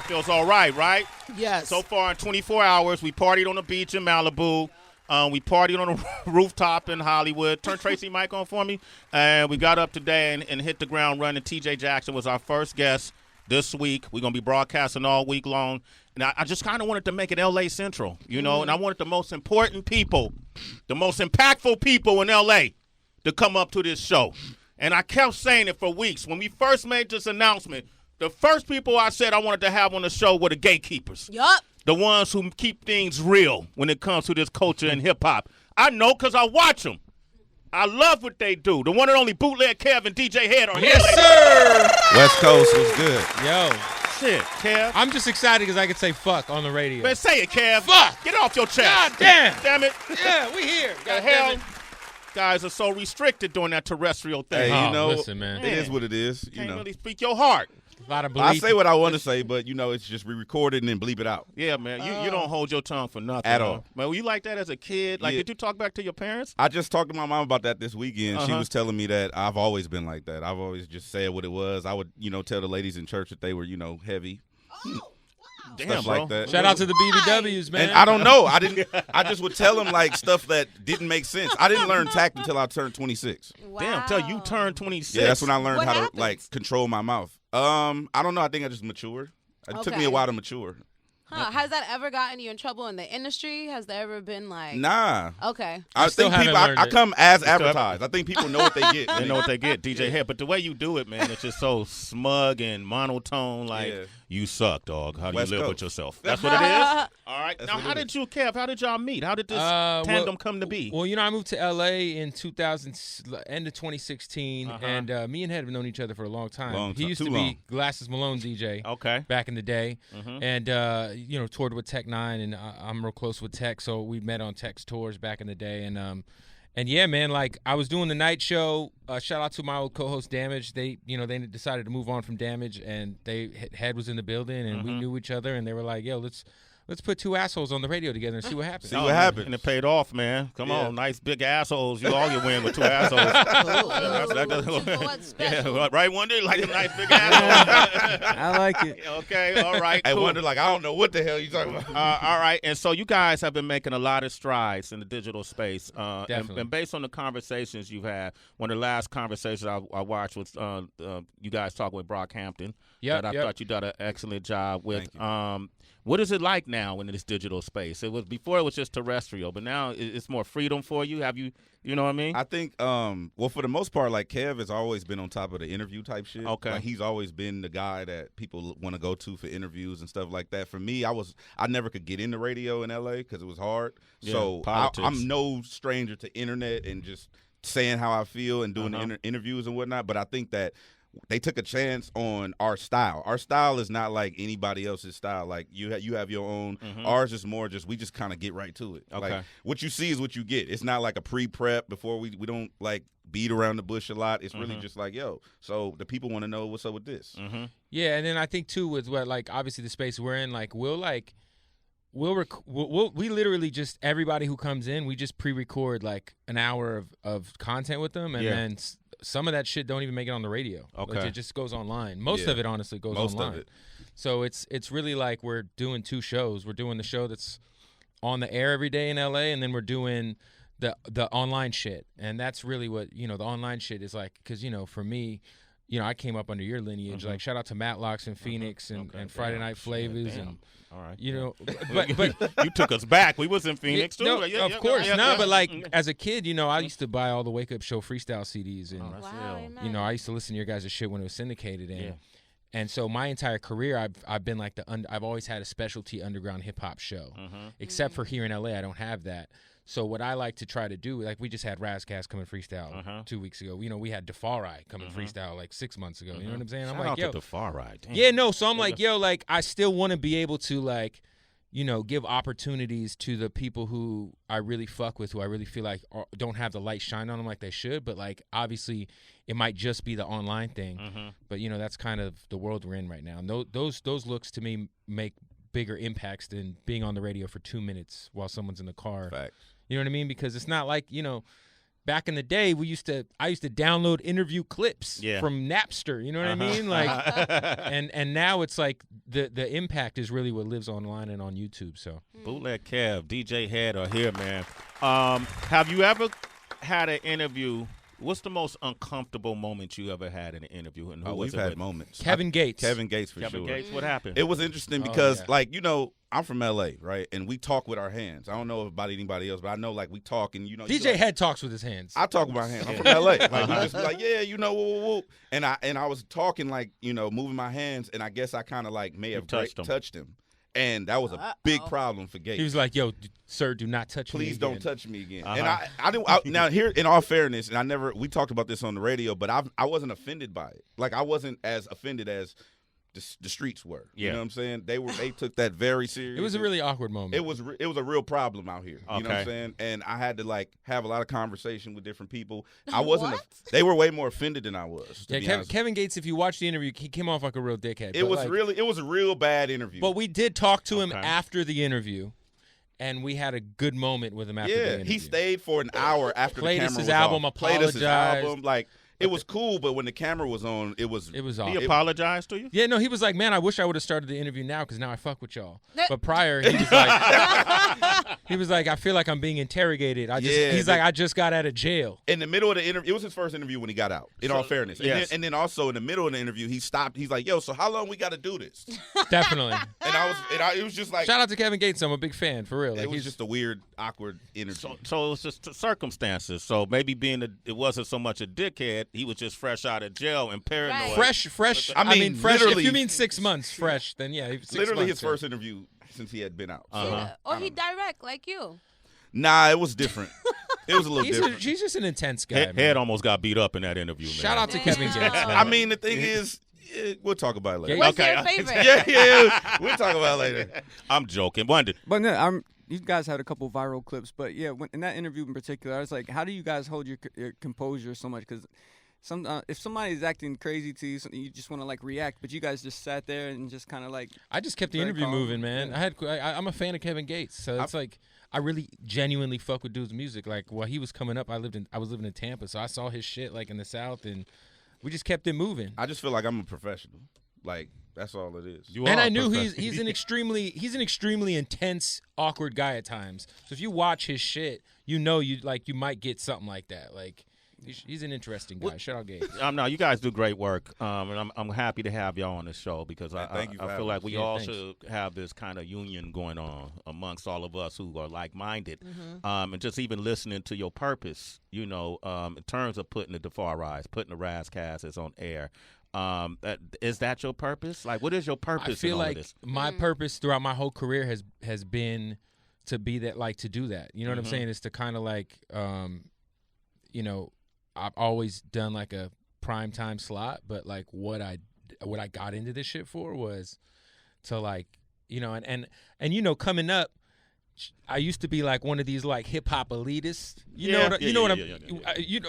Feels all right, right? Yes. So far in 24 hours, we partied on the beach in Malibu. We partied on a rooftop in Hollywood. Turn Tracy mic on for me. And we got up today and hit the ground running. TJ Jackson was our first guest this week. We're going to be broadcasting all week long. And I just kind of wanted to make it L.A. Central, you know, and I wanted the most important people, the most impactful people in L.A. to come up to this show. And I kept saying it for weeks. When we first made this announcement, the first people I said I wanted to have on the show were the gatekeepers. Yup. The ones who keep things real when it comes to this culture and hip-hop. I know because I watch them. I love what they do. The one and only Bootleg Kev and DJ Head are here. Yes, sir. West Coast was good. Yo. Shit, Kev. I'm just excited because I can say fuck on the radio. Man, say it, Kev. Fuck. Get off your chest. God damn. Damn it. Yeah, we here. The God hell. damn it. Guys are so restricted doing that terrestrial thing. Hey, you know, listen, man. it is what it is. You Can't know, really speak your heart. A lot of I bleep. say what I want to say, but you know, it's just re-recorded and then bleep it out. Yeah, man. You don't hold your tongue for nothing. At man. all. Man, were you like that as a kid? Like, Yeah. did you talk back to your parents? I just talked to my mom about that this weekend. She Uh-huh. was telling me that I've always been like that. I've always just said what it was. I would, tell the ladies in church that they were, heavy. Damn, Stuff bro. like that. Shout out to the BBWs, man. And I don't know. I just would tell them like stuff that didn't make sense. I didn't learn tact until I turned 26. Wow. Damn, till you turned 26. Yeah, that's when I learned What how happens? to like control my mouth. I don't know. I think I just matured. It took me Okay. a while to mature. Huh? Has that ever gotten you in trouble in the industry? Has there ever been like? Nah. Okay. I still think people. haven't learned I it. come as still haven't- advertised. I think people know what they get. They know what they get, DJ Head. But the way you do it, man, it's just so smug and monotone. Like, Yeah. you suck, dog. How do West you live Coast. with yourself? That's what it is? All right. That's Now, what how it did you, Kev, how did y'all meet? How did this tandem come to be? Well, I moved to L.A. in 2000, end of 2016, and me and Head have known each other for a long time. Long He time. used Too to long. be Glasses Malone DJ Okay. back in the day, Mhm. and toured with Tech Nine, and I'm real close with Tech, so we met on Tech's tours back in the day, and yeah, man, like I was doing the night show. Shout out to my old co-host Damage. They decided to move on from Damage, and Head was in the building, and we knew each other, and they were like, "Yo, let's put two assholes on the radio together and see what happens." See what happens. And it paid off, man. Come Yeah. on, nice big assholes. You all you win with two assholes. What's special? Yeah, right, Wonder? Like a nice big asshole. I like it. Okay, all right, I cool. wonder, like, I don't know what the hell you talking about. All right, and so you guys have been making a lot of strides in the digital space. Definitely. And based on the conversations you've had, one of the last conversations I watched was you guys talking with Brockhampton. Yep, that I yep. thought you did an excellent job with. Thank What is it like now in this digital space? Before it was just terrestrial, but now it's more freedom for you. Have you know what I mean? I think, well, for the most part, like Kev has always been on top of the interview type shit. Okay. Like he's always been the guy that people want to go to for interviews and stuff like that. For me, I never could get into radio in LA because it was hard. Yeah, So politics. I'm no stranger to internet and just saying how I feel and doing the interviews and whatnot. But I think that they took a chance on our style. Our style is not like anybody else's style. Like you have your own. Ours is more just we just kind of get right to it. Okay. Like what you see is what you get. It's not like a pre-prep before we don't like beat around the bush a lot. It's really just like, yo, so the people want to know what's up with this. Yeah, and then I think too with what like obviously the space we're in, like we literally just everybody who comes in, we just pre-record like an hour of content with them, and then some of that shit don't even make it on the radio. Okay. Like, it just goes online. Most Yeah. of it honestly goes Most online. of it. So it's really like we're doing two shows. We're doing the show that's on the air every day in LA, and then we're doing the online shit. And that's really what, the online shit is like, because, for me, I came up under your lineage. Like, shout out to Matlocks and Phoenix and Friday Night Flavors. And, all right. but you took us back. We was in Phoenix, too. No, Yeah, of yeah, course. yeah, No, yeah. but like as a kid, I used to buy all the Wake Up Show freestyle CDs. And, Wow, amen. I used to listen to your guys' shit when it was syndicated. And, Yeah. and so my entire career, I've been like I've always had a specialty underground hip hop show. Except for here in LA, I don't have that. So what I like to try to do, like we just had Razcast come and freestyle 2 weeks ago. We had Defari come and freestyle like 6 months ago. You know what I'm saying? Shout I'm like, out yo, to the far right. Damn. yeah, no. So I'm like, yo, like I still want to be able to like, give opportunities to the people who I really fuck with, who I really feel like don't have the light shine on them like they should. But like, obviously, it might just be the online thing. But that's kind of the world we're in right now. And those looks to me make bigger impacts than being on the radio for 2 minutes while someone's in the car. Facts. You know what I mean? Because it's not like, back in the day, I used to download interview clips from Napster. You know what I mean? Like, and now it's like the impact is really what lives online and on YouTube. So Bootleg Kev, DJ Head are here, man. Have you ever had an interview? What's the most uncomfortable moment you ever had in an interview? And we've had moments. Kevin Gates for Kevin sure. Gates, what happened? It was interesting because, like, you know, I'm from L.A., right? And we talk with our hands. I don't know about anybody else, but I know, like, we talk and, you know. DJ Head talks with his hands. I talk with my hands. I'm from L.A. Like, we just be like, yeah, you know, whoop, whoop, whoop. And I was talking, like, you know, moving my hands, and I guess I kind of, like, may have touched him. And that was a big problem for Gates. He was like, "Yo, sir, do not touch me. Please don't touch me again." And I didn't. Now here, in all fairness, and we talked about this on the radio, but I wasn't offended by it. Like, I wasn't as offended as the streets were. You know what I'm saying? They took that very serious. It was a really awkward moment. It was a real problem out here. You know what I'm saying? And I had to, like, have a lot of conversation with different people. I wasn't. They were way more offended than I was. Yeah, Kevin Gates. If you watch the interview, he came off like a real dickhead. It was a real bad interview. But we did talk to him after the interview, and we had a good moment with him after the interview. He stayed for an hour after the camera was album, off. Played us his album, like. It was cool, but when the camera was on, it was off. He apologized to you? Yeah, no, he was like, man, I wish I would have started the interview now because now I fuck with y'all. But prior, he was like, I feel like I'm being interrogated. He's like, I just got out of jail. In the middle of the interview, it was his first interview when he got out, in all fairness. And then also in the middle of the interview, he stopped. He's like, yo, so how long we got to do this? Definitely. And it was just like. Shout out to Kevin Gates. I'm a big fan, for real. Like, it was just a weird, awkward interview. So it was just circumstances. So maybe it wasn't so much a dickhead. He was just fresh out of jail and paranoid. Fresh. Fresh. If you mean 6 months fresh, then yeah. Literally his first interview since he had been out. So, or he direct like you. Nah, it was different. It was a little different. He's just an intense guy. Head almost got beat up in that interview, man. Shout out to Kevin Gates. I mean, the thing is, we'll talk about it later. What's your favorite? Yeah, we'll talk about it later. I'm joking. But no, you guys had a couple viral clips, but yeah, in that interview in particular, I was like, how do you guys hold your composure so much? Because if somebody's acting crazy to you, you just want to, like, react, but you guys just sat there and just kind of, like. I just kept the interview moving, man. Yeah. I'm a fan of Kevin Gates, so it's like I really genuinely fuck with dude's music. Like, while he was coming up, I was living in Tampa, so I saw his shit, like, in the South, and we just kept it moving. I just feel like I'm a professional. Like, that's all it is. And I knew he's an extremely intense, awkward guy at times. So if you watch his shit, you know you might get something like that. Like, he's an interesting guy. Shout out Gates. No, you guys do great work, and I'm happy to have y'all on the show because I feel like we all should have this kind of union going on amongst all of us who are like-minded, and just even listening to your purpose, you know, in terms of putting the Defar Rise, putting the Razzcasts on air. Is that your purpose? Like, what is your purpose? I feel in all like of this? My purpose throughout my whole career has been to be that, like, to do that. You know what I'm saying? Is to kind of like, you know, I've always done like a prime time slot, but like what I got into this shit for was to, like, you know, and you know, coming up, I used to be like one of these like hip hop elitists. You know,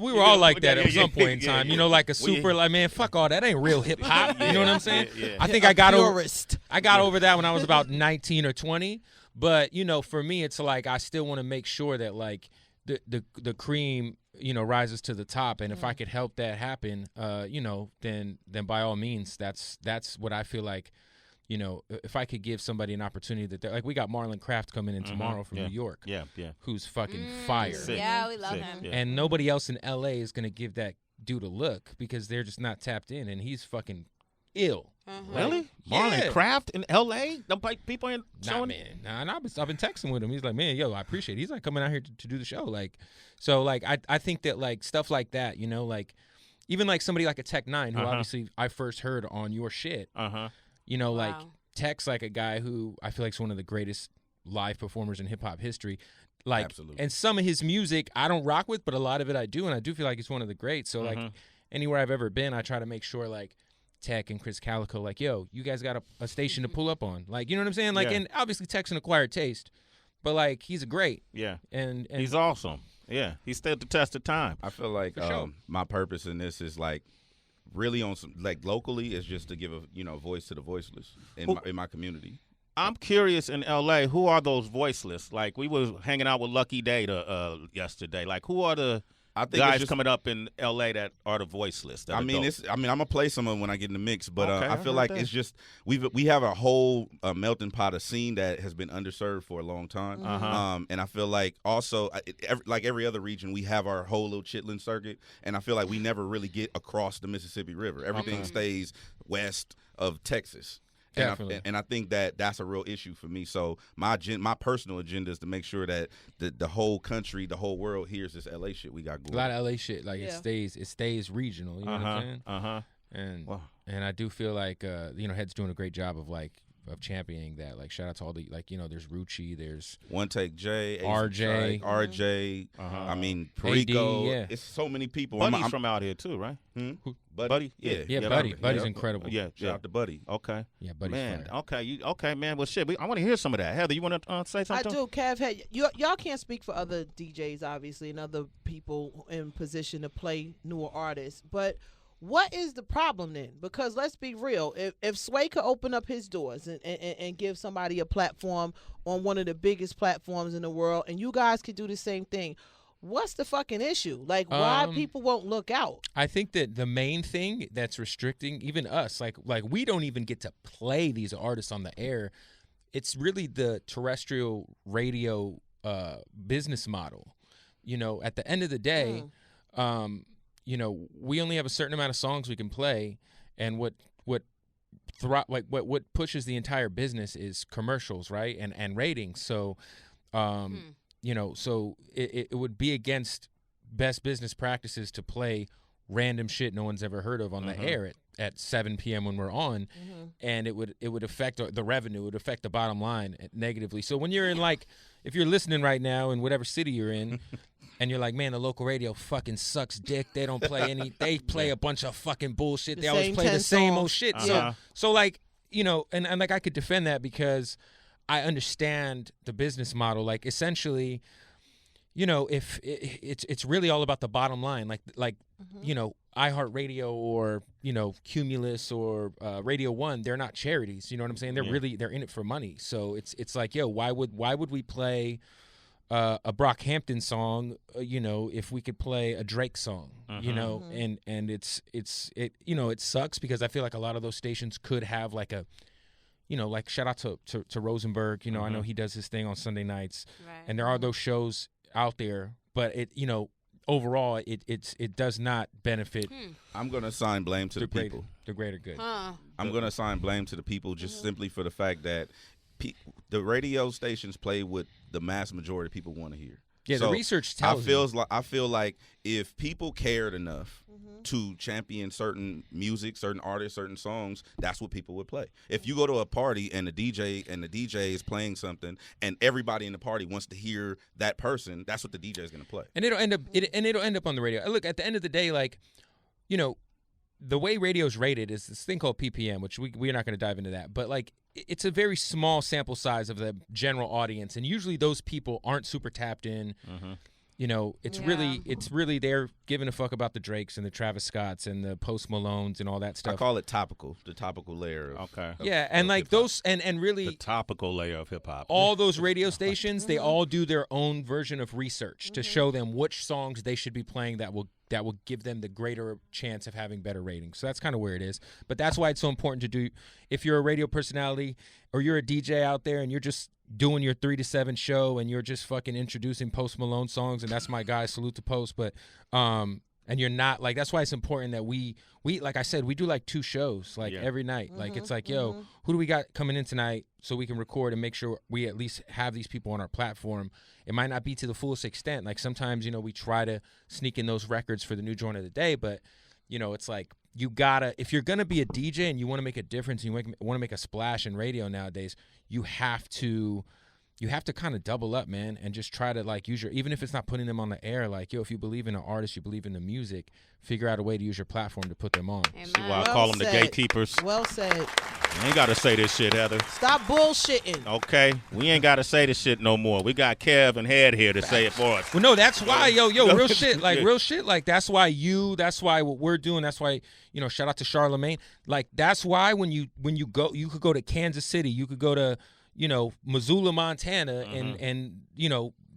we were all like that at some point in time. You know, like a super like, man, fuck all that ain't real hip hop. You know what I'm saying? I think I got over that when I was about 19 or 20. But, you know, for me, it's like I still want to make sure that, like, the cream, you know, rises to the top, and if I could help that happen, you know, then by all means, that's what I feel like. You know, if I could give somebody an opportunity that, like, we got Marlon Craft coming in tomorrow from New York, who's fucking fire. Yeah, we love him. Yeah. And nobody else in LA is gonna give that dude a look because they're just not tapped in, and he's fucking ill. Really? Yeah. Marlon Craft in L.A.? People ain't showing? Nah, I've been texting with him. He's like, man, yo, I appreciate it. He's like coming out here to do the show. Like, so, like, I think that, like, stuff like that, you know, like, even like somebody like a Tech 9 who obviously I first heard on your shit. You know, like, Tech's like a guy who I feel like is one of the greatest live performers in hip hop history. Like, absolutely. And some of his music I don't rock with, but a lot of it I do, and I do feel like he's one of the greats. So like, anywhere I've ever been, I try to make sure, like, Tech and Chris Calico, like, yo, you guys got a station to pull up on. Like, you know what I'm saying? Like, and obviously Tech's an acquired taste, but, like, he's a great. Yeah. And he's awesome. Yeah. He stood the test of time. I feel like my purpose in this is, like, really on some, like, locally is just to give a, you know, voice to the voiceless in my community. I'm curious, in L.A., who are those voiceless? Like, we were hanging out with Lucky Day yesterday. Like, who are the I think guys it's just, coming up in L.A. that are the voice list. I mean, I'm gonna play some of them when I get in the mix, but Okay, I feel like it's just we have a whole melting pot of scene that has been underserved for a long time. And I feel like also like every other region, we have our whole little chitlin circuit, and I feel like we never really get across the Mississippi River. Everything stays west of Texas. Definitely. And I think that's a real issue for me. So my personal agenda is to make sure that the whole country, the whole world hears this LA shit we got going. A lot of LA shit, like it stays regional. You know what I'm saying? And I do feel like Head's doing a great job of championing that. Like, shout out to all the there's Rucci, there's One Take J, RJ, RJ. I mean Perico. AD, yeah. It's so many people. Buddy's from out here too, right? Buddy, yeah, Buddy's incredible. Yeah, shout out to Buddy. Okay, yeah, Buddy's man. fire. Okay, man. Well, shit, I want to hear some of that. Heather, you want to say I something? do. Kev, hey, y'all can't speak for other DJs, obviously, and other people in position to play newer artists, but what is the problem then? Because let's be real. If Sway could open up his doors and give somebody a platform on one of the biggest platforms in the world, and you guys could do the same thing, what's the fucking issue? Like, why people won't look out? I think that the main thing that's restricting even us, like we don't even get to play these artists on the air. It's really the terrestrial radio business model. At the end of the day, we only have a certain amount of songs we can play, and what pushes the entire business is commercials, right? And ratings. So, so it would be against best business practices to play random shit no one's ever heard of on the air at 7 p.m. when we're on, and it would affect the revenue, it would affect the bottom line negatively. So when you're in if you're listening right now in whatever city you're in, and you're like, man, the local radio fucking sucks dick. They don't play they play a bunch of fucking bullshit. They always play the same old shit. So and I could defend that because I understand the business model. Like, essentially, if it's really all about the bottom line, like iHeartRadio or Cumulus or Radio One, they're not charities. You know what I'm saying? They're in it for money. So it's like, why would we play a Brockhampton song, if we could play a Drake song, and it sucks because I feel like a lot of those stations could have like a, shout out to Rosenberg, I know he does his thing on Sunday nights, and there are those shows out there, but overall it does not benefit. I'm gonna assign blame to the people. The greater good. I'm gonna assign blame to the people just simply for the fact that the radio stations play what the mass majority of people want to hear. Yeah, the research tells I feel like if people cared enough to champion certain music, certain artists, certain songs, that's what people would play. If you go to a party and the DJ is playing something and everybody in the party wants to hear that person, that's what the DJ is going to play. And it'll end up on the radio. Look, at the end of the day, the way radio's rated is this thing called PPM, which we're not going to dive into that, but it's a very small sample size of the general audience, and usually those people aren't super tapped in. It's really they're giving a fuck about the Drakes and the Travis Scotts and the Post Malones and all that stuff. I call it topical, the topical layer. Those and really the topical layer of hip hop. All those radio stations, they all do their own version of research to show them which songs they should be playing that will give them the greater chance of having better ratings. So that's kind of where it is. But that's why it's so important to do. If you're a radio personality or you're a DJ out there and you're just doing your 3 to 7 show and you're just fucking introducing Post Malone songs, and that's my guy, salute to Post, but and you're not that's why it's important that we like I said, we do 2 shows every night. It's who do we got coming in tonight so we can record and make sure we at least have these people on our platform. It might not be to the fullest extent. Sometimes we try to sneak in those records for the new joint of the day, but it's you gotta, if you're gonna be a DJ and you want to make a difference and you want to make a splash in radio nowadays, you have to kind of double up, man, and just try to use even if it's not putting them on the air, if you believe in an artist, you believe in the music, figure out a way to use your platform to put them on. See why I call them the gatekeepers. Well said. You ain't got to say this shit, Heather. Stop bullshitting. Okay, we ain't got to say this shit no more. We got Kev and Head here to say it for us. Well, no, that's why, real shit, real shit, that's why what we're doing, that's why, shout out to Charlemagne, that's why when you go, you could go to Kansas City, you could go to, Missoula, Montana, and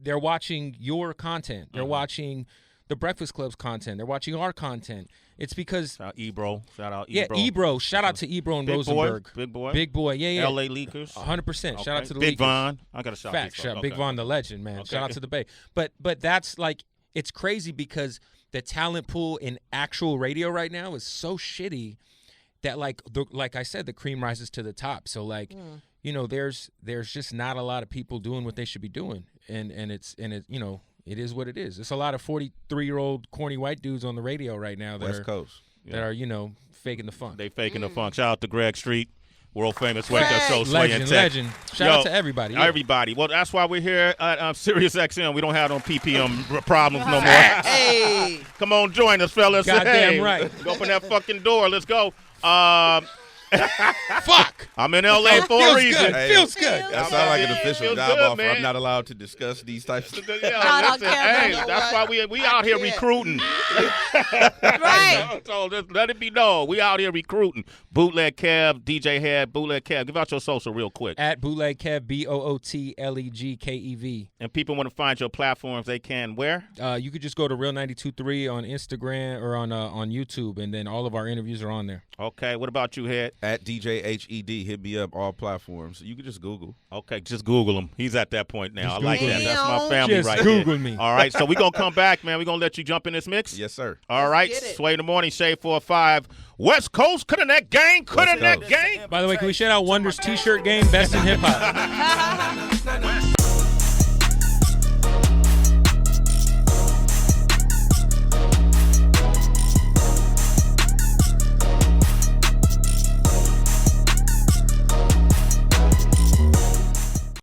they're watching your content. They're watching the Breakfast Club's content. They're watching our content. It's because Shout out Ebro. Shout out Ebro. yeah, Ebro. Shout out to Ebro and Big Rosenberg. Boy. Big boy. Yeah. L.A. Leakers. 100%. Shout out to the Big Leakers. Von. I got to shout Facts. these Shout folks. Big Okay. Von, the legend, man. Okay. Shout out to the Bay. But that's like, it's crazy because the talent pool in actual radio right now is so shitty that like I said, the cream rises to the top. So like, you know, there's just not a lot of people doing what they should be doing, and it you know, it is what it is. It's a lot of 43-year-old corny white dudes on the radio right now that West Coast. that are, you know, faking the funk. They faking the funk. Shout out to Greg Street, world famous Wake Up Show, Sway and Legend. Tech. Shout out to everybody. Yeah. Everybody. Well, that's why we're here at Sirius XM. We don't have no PPM problems no more. Hey. Come on, join us, fellas. Goddamn Hey, right. Open that fucking door. Let's go. Fuck. I'm in LA for a Feels reason. good. Hey, Feels good. That sounds like an official Feels job good, offer. man. I'm not allowed to discuss these types of Yeah, I don't listen, care, hey, you know that's what? why we out here can't. recruiting. Right. So just let it be known. We out here recruiting. Bootleg Kev, DJ Head, Bootleg Kev. Give out your social real quick. At Bootleg Kev, BOOTLEGKEV. And people want to find your platforms, they can where? You could just go to Real 92.3 on Instagram or on YouTube, and then all of our interviews are on there. Okay, what about you, Head? At DJ HED, hit me up all platforms. You can just Google. Okay, just Google him. He's at that point now. Just I like Google that. me. That's my family Just right Google there. me. All right, so we're going to come back, man. We're going to let you jump in this mix. Yes, sir. All right, get it. Sway in the Morning, Shade 4-5. West Coast, coulda neck gang, coulda West neck Coast. gang. By the way, can we shout out Wonder's T-shirt game, Best in Hip Hop?